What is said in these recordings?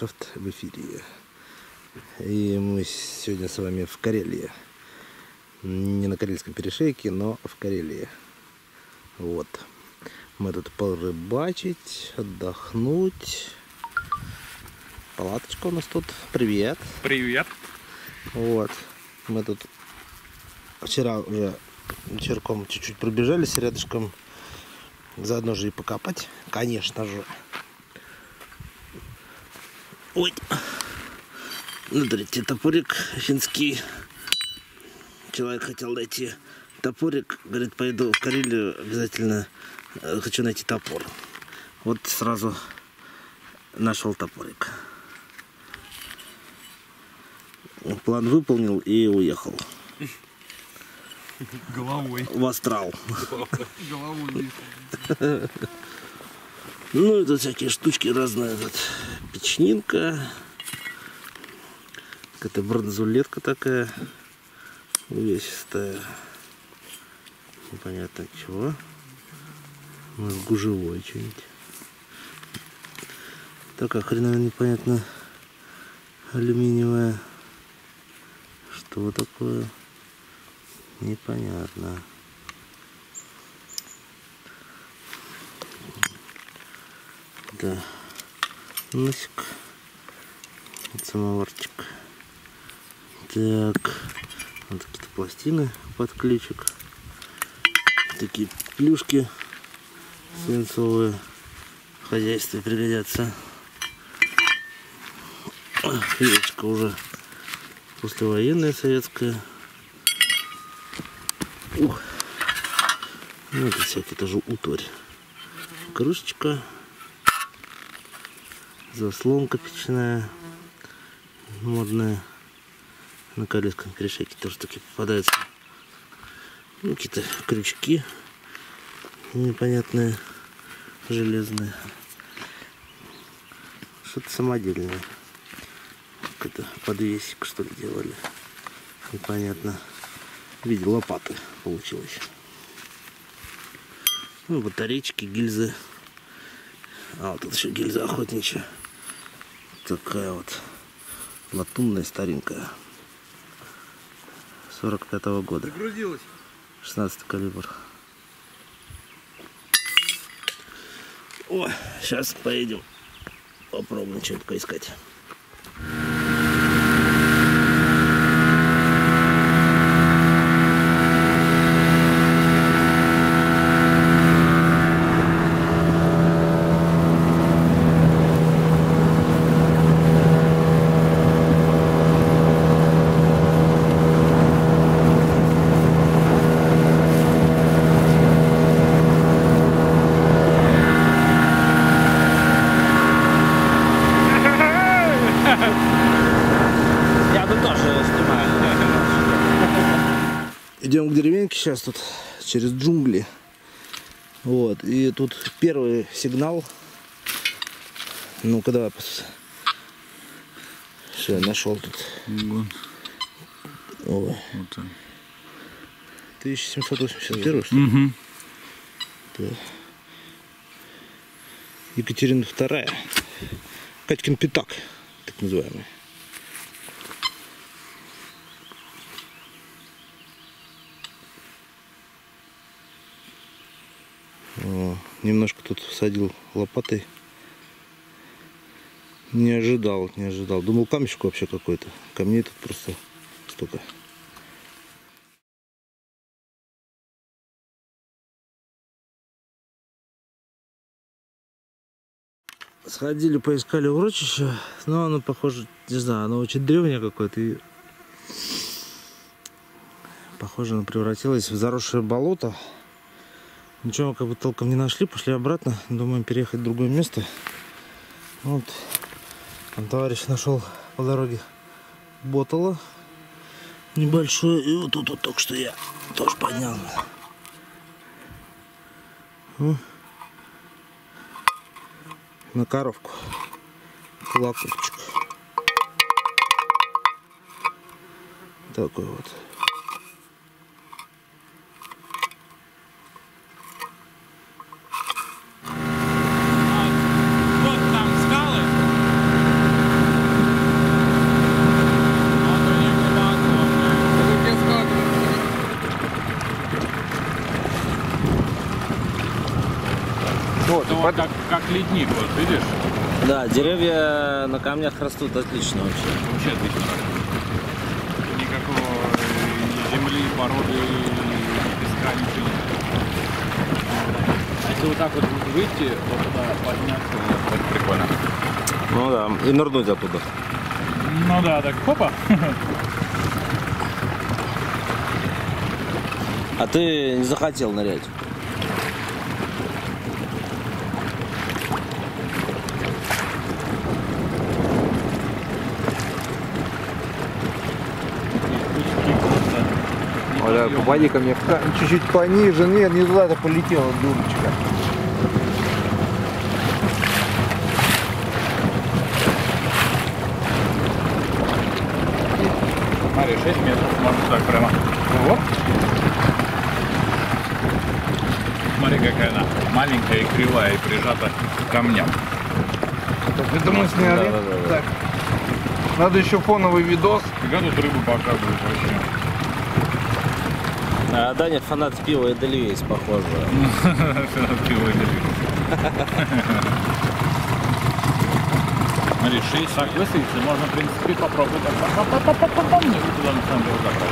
Ландшафт в эфире. И мы сегодня с вами в Карелии. Не на Карельском перешейке, но в Карелии. Вот. Мы тут порыбачить, отдохнуть. Палаточка у нас тут. Привет. Привет. Вот. Мы тут вчера уже вечерком чуть-чуть пробежались рядышком. Заодно же и покопать, конечно же. Ой. Смотрите, топорик финский. Человек хотел найти топорик. Говорит, пойду в Карелию, обязательно хочу найти топор. Вот сразу нашел топорик. План выполнил и уехал. Головой. В астрал. Головой. Ну, это всякие штучки разные. Вот. Печнинка. Какая-то бронзулетка такая. Увесистая. Непонятно чего. Может, гужевое что-нибудь. Такая хреновая непонятно. Алюминиевая. Что такое? Непонятно. Да. Носик. Вот самоварчик. Так. Вот какие-то пластины под ключик. Такие плюшки свинцовые. В хозяйстве пригодятся. Фирочка уже послевоенная, советская. Ух. Ну, это всякие тоже утварь. Крышечка. Заслонка печная. Модная. На Карельском перешейке тоже такие попадаются. Ну, какие-то крючки непонятные, железные. Что-то самодельное. Какой-то подвесик, что ли, делали. Непонятно. В виде лопаты получилось. Ну, батарейки, гильзы. А вот тут еще гильза охотничья. Такая вот латунная, старенькая. 45-го года. Загрузилась. 16 калибр. О, сейчас поедем. Попробуем что-то поискать. Идем к деревеньке сейчас тут через джунгли. Вот. И тут первый сигнал. Ну-ка, давай. Все, нашел тут. Вот. Ой. Вот он. 1781, что ли? Угу. Да. Екатерина II. Катькин пятак, так называемый. О, немножко тут всадил лопатой. Не ожидал. Думал, камешек вообще какой-то. Камней тут просто столько. Сходили, поискали урочище. Но оно похоже, не знаю, оно очень древнее какое-то. И похоже, оно превратилось в заросшее болото. Ничего как бы толком не нашли, пошли обратно. Думаем переехать в другое место. Вот. Там товарищ нашел по дороге ботало небольшое. И вот тут вот только что я тоже поднял. На коровку. Колокольчик. Такой вот. Вот там скалы. Вот, Ну, вот как ледник, вот видишь? Да, деревья на камнях растут отлично вообще. Вообще отлично. Никакого ни земли, породы, ни песка, ничего нет. А если вот так вот выйти, вот туда подняться, это прикольно. Ну да, и нырнуть оттуда. Ну да, так хопа. А ты не захотел нырять? попади ко мне чуть-чуть пониже. Нет, не туда-то полетела, дурочка. Смотри, 6 метров, можно так прямо. Вот. Смотри, какая она маленькая и кривая, и прижата к камням. Это мы сняли. Да. Так. Надо еще фоновый видос. Фига тут рыбу показывают вообще. А Даня фанат пива и Эдельвейс, похоже. Пиво и Смотри, 6 шаг высадится, можно, в принципе, попробовать. Внизу туда на самом деле забрать.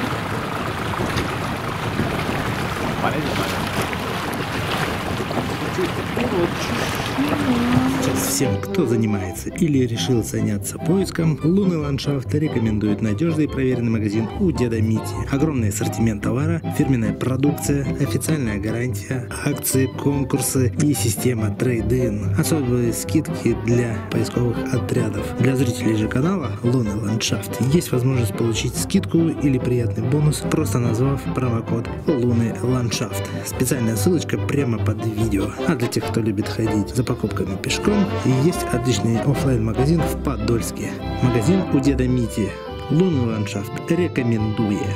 Сейчас всем, кто занимается или решил заняться поиском, лунный ландшафт рекомендует надежный и проверенный магазин у Деда Мити. Огромный ассортимент товара, фирменная продукция, официальная гарантия, акции, конкурсы и система трейд-ин. Особые скидки для поисковых отрядов. Для зрителей же канала Лунный ландшафт есть возможность получить скидку или приятный бонус, просто назвав промокод Лунный ландшафт. Специальная ссылочка прямо под видео. А для тех, кто любит ходить за покупками пешком, есть отличный офлайн-магазин в Подольске. Магазин у Деда Мити. Лунный ландшафт рекомендую.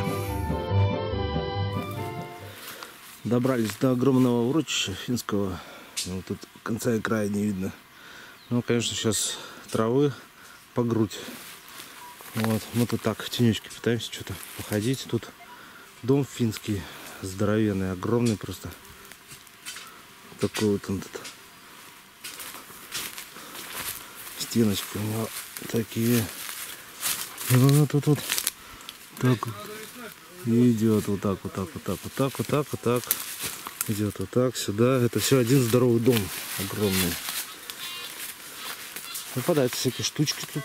Добрались до огромного урочища финского. Вот тут конца и края не видно. Ну, конечно, сейчас травы по грудь. Вот, мы тут так в тенечке пытаемся что-то походить. Тут дом финский, здоровенный, огромный просто. Такой вот он тут. Стеночки у него такие. Ну, тут вот так идет вот так, вот так, вот так, вот так, вот так, вот так. Идет вот так сюда. Это все один здоровый дом огромный. Попадаются всякие штучки тут.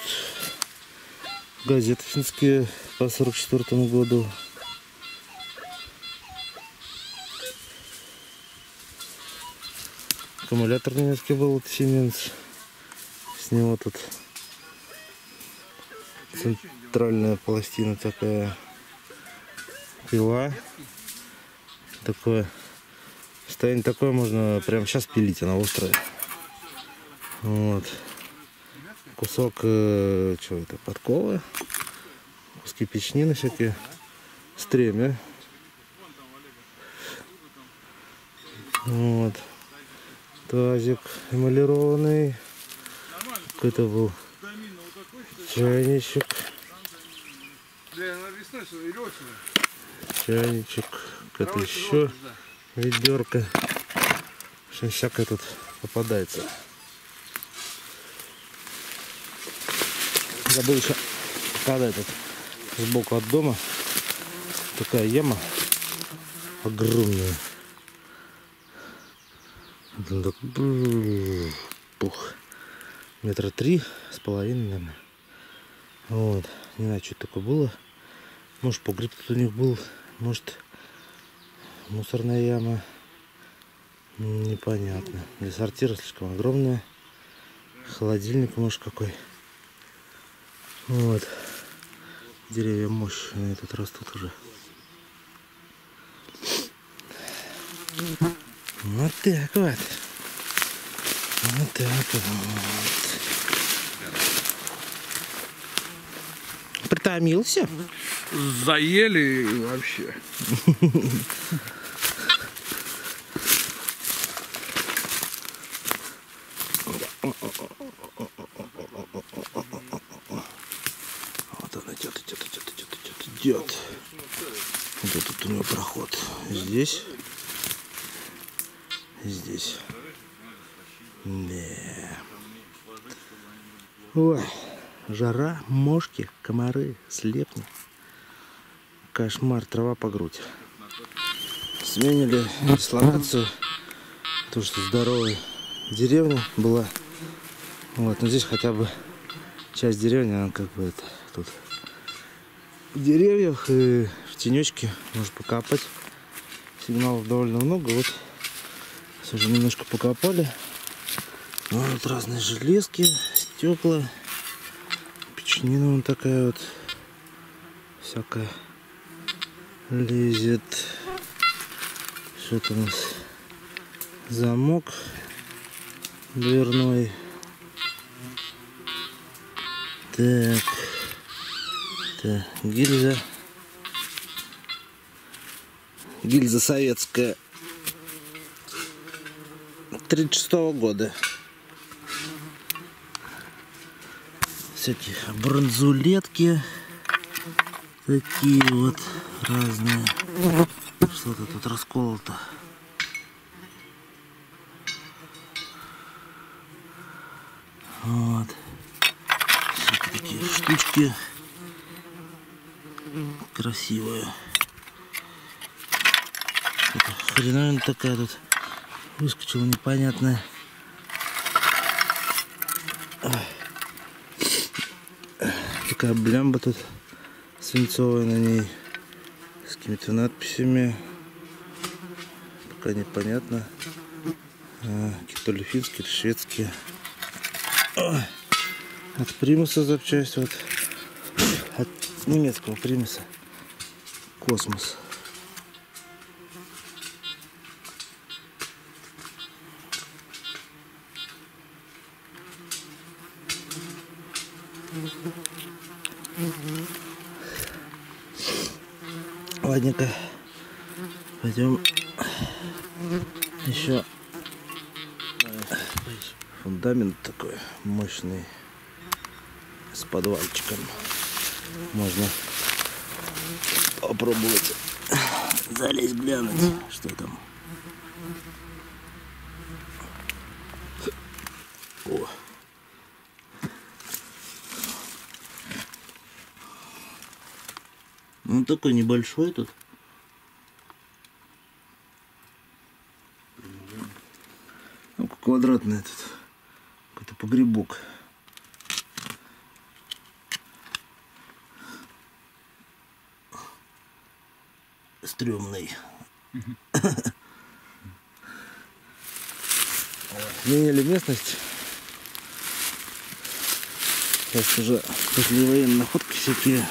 Газеты финские по 44-му году. Аккумулятор немецкий был, это Siemens. С него тут центральная пластина такая. Пила. Такое. Состояние такое, можно прямо сейчас пилить, она острая. Вот. Кусок, что это, подковы. Куски печнины всякие. Стремя. Вот. Тазик эмалированный. Какой-то был чайничек. Чайничек. Какая-то еще ведерко. В общем, всякое тут попадается. Забыл еще показать тут сбоку от дома. Такая яма огромная. Пух. Метра 3,5, наверное. Вот. Не знаю, что это такое было. Может, погреб тут у них был. Может, мусорная яма. Непонятно. Для сортира слишком огромная. Холодильник, может, какой. Вот. Деревья мощные тут растут уже. Вот так вот. Вот так вот. Притомился? Заели и вообще. Вот он идет. Вот тут у него проход. Здесь. Да. Ой, жара, мошки, комары, слепни. Кошмар, трава по грудь. Сменили дислокацию. То, что здоровая деревня была. Вот, но здесь хотя бы часть деревни, она как бы это тут в деревьях и в тенечке можно покопать. Сигналов довольно много. Вот уже немножко покопали. Вот разные железки, стекла, печенина вот такая вот всякая лезет. Что-то у нас замок дверной. Так, гильза. Гильза советская 36-го года. Всякие бронзулетки такие вот разные. Что-то тут расколото. Вот. Всякие такие штучки красивые. Хреновина такая тут выскочила непонятная. Такая блямба тут свинцовая на ней с какими-то надписями. Пока непонятно. То ли финские, то ли шведские. От примуса запчасть, вот от немецкого примуса. Космос. Ладненько, пойдем еще. Фундамент такой мощный с подвальчиком. Можно попробовать залезть, глянуть, что там. О. Он такой небольшой тут. Ну, квадратный этот. Какой-то погребок. Стрёмный. Меняли местность. Сейчас уже послевоенные находки всякие.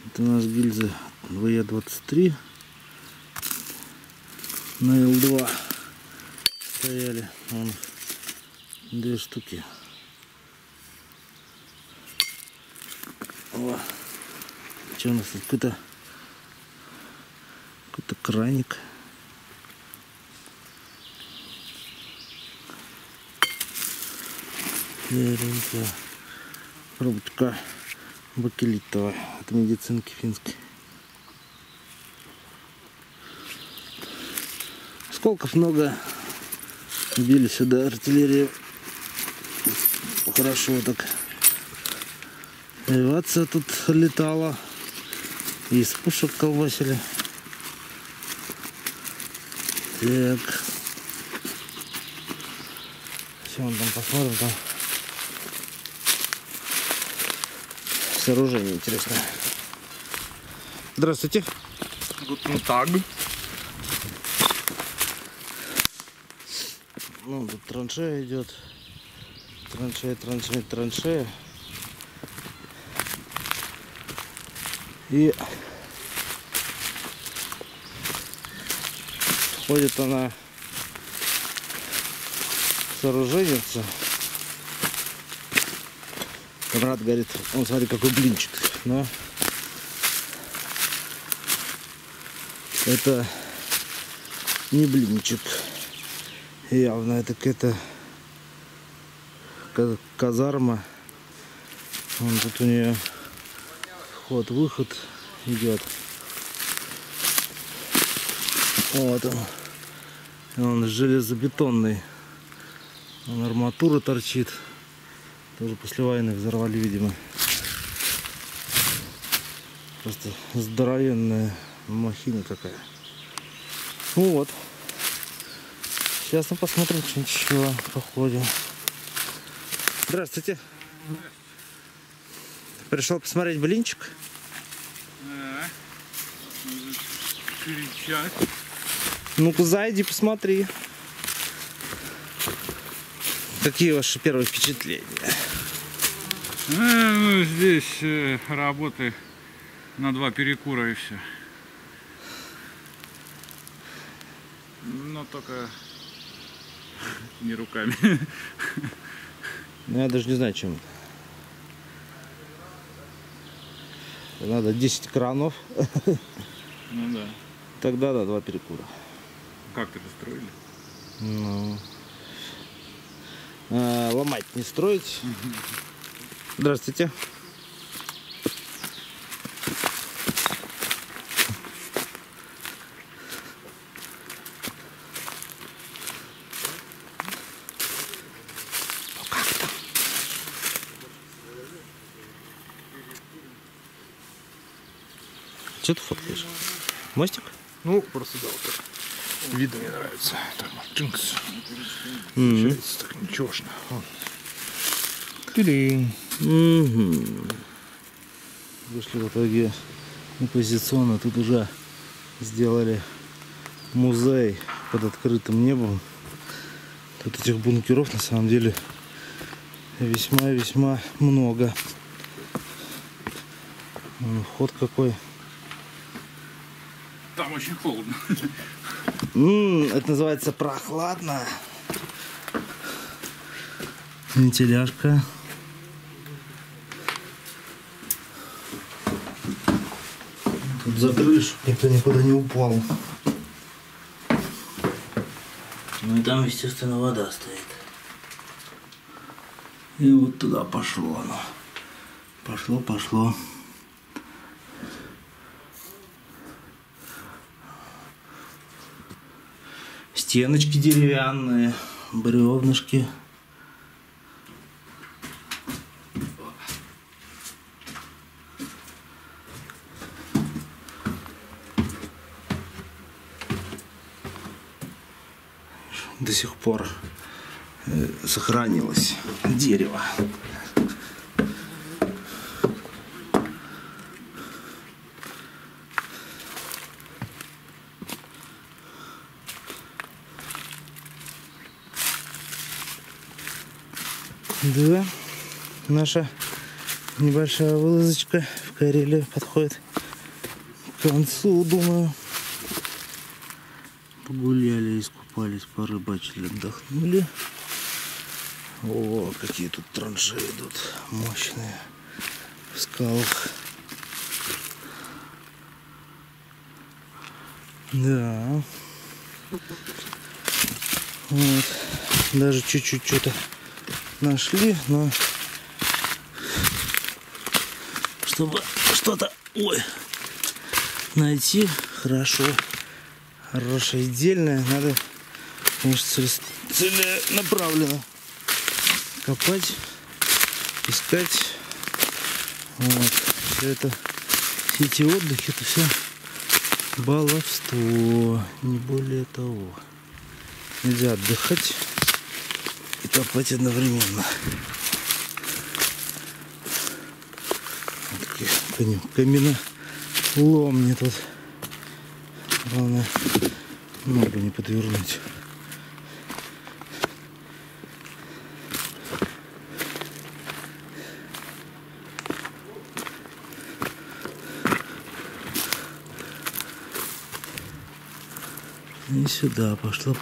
Это у нас гильза ВЕ-23 на Л2 стояли. Вон, 2 штуки. О, что у нас тут? Какой-то краник. Пробочка бакелитовая от медицинки финской. Осколков много. Били сюда артиллерию. Хорошо так. Авиация тут летала. И из пушек колбасили. Так. Все, вон там посмотрим, там сооружение интересное. Здравствуйте. Guten Tag. Ну, тут траншея идет. Траншея. И ходит она, сооруженница. Брат говорит, он смотри, какой блинчик. Но это не блинчик. Явно это какая-то казарма. Вон тут у нее вход-выход идет. Вот он. Он железобетонный. Он арматура торчит. Тоже после войны взорвали, видимо. Просто здоровенная махина какая. Ну вот. Сейчас мы посмотрим что-нибудь еще по ходу. Здравствуйте. Пришел посмотреть блинчик. Да. Нужно кричать. Ну-ка, зайди, посмотри. Какие ваши первые впечатления? Ну, здесь работы на 2 перекура и все. Но только не руками. Ну, я даже не знаю, чем это. Надо 10 кранов. Ну да. Тогда да, 2 перекура. Как это строили? Ну. Ломать не строить. Здравствуйте. Что ты фоткаешь? Мостик? Ну, просто да, вот так. Видно мне нравится. Так, джинкс. Мгм. Получается так ничегошно. Тили. Вышли в итоге непозиционно. Тут уже сделали музей под открытым небом. Тут этих бункеров на самом деле весьма-весьма много. Вход какой. Там очень холодно. Это называется прохладно. Вентиляшка. Тут закрыли, чтобы никто никуда не упал. Ну и там, естественно, вода стоит. И вот туда пошло оно. Пошло. Стеночки деревянные, бревнышки. До сих пор сохранилось дерево. Да, наша небольшая вылазочка в Карелию подходит к концу, думаю. Погуляли, искупались, порыбачили, отдохнули. О, какие тут траншеи идут, мощные, в скалах. Да. Вот. Даже чуть-чуть что-то нашли, но чтобы что-то найти хорошее, отдельное, надо, конечно, целенаправленно копать, искать. Вот. Все эти отдыхи, это все баловство, не более того. Нельзя отдыхать и копать одновременно. Вот каменолом мне тут. Главное, ногу не подвернуть. И сюда пошло.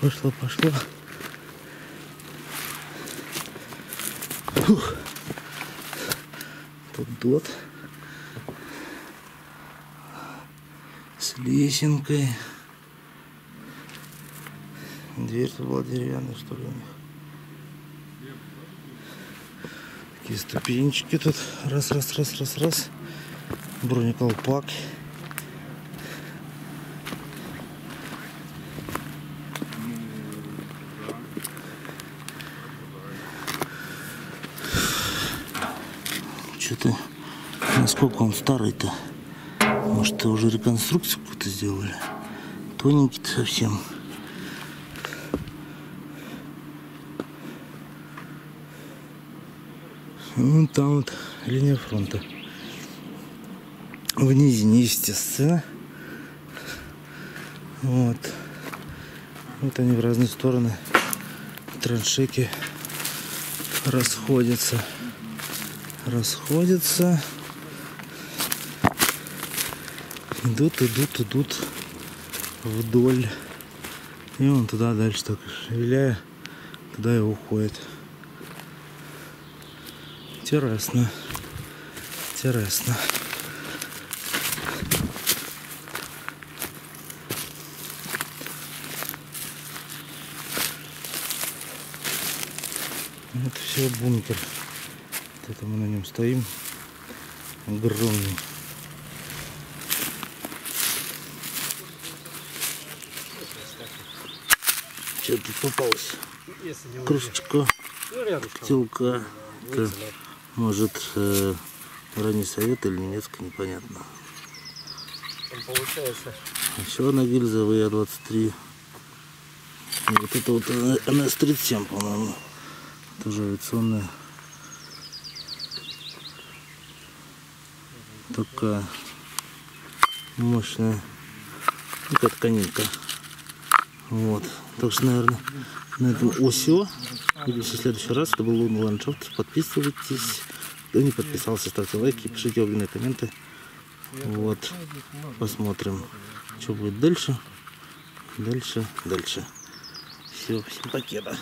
Фух. Тут дот с лесенкой. Дверь-то была деревянная, что ли, у них. Такие ступенечки тут. Раз. Бронеколпак. что-то... Насколько он старый-то? Может, уже реконструкцию какую-то сделали? Тоненький-то совсем. Вон там вот линия фронта. В низине, естественно. Вот. Вот они в разные стороны. Траншеки расходятся. Идут вдоль. И он туда дальше так виляя, туда и уходит. Интересно. Это все бункер. Вот это мы на нем стоим. Огромный. Что тут попалось? Крышечка, котелка. Это, может, ранний совет или немецкая, непонятно. Еще одна гильза ВЯ-23. Вот это вот НС-37, по-моему. Тоже авиационная. Такая мощная. Такая тканинка. Вот. Так что, наверное, на этом все. Увидимся в следующий раз. Это был Лунный ландшафт. Подписывайтесь. Кто не подписался, ставьте лайки, пишите огненные комменты. Вот. Посмотрим, что будет дальше. Дальше. Все, всем покеда.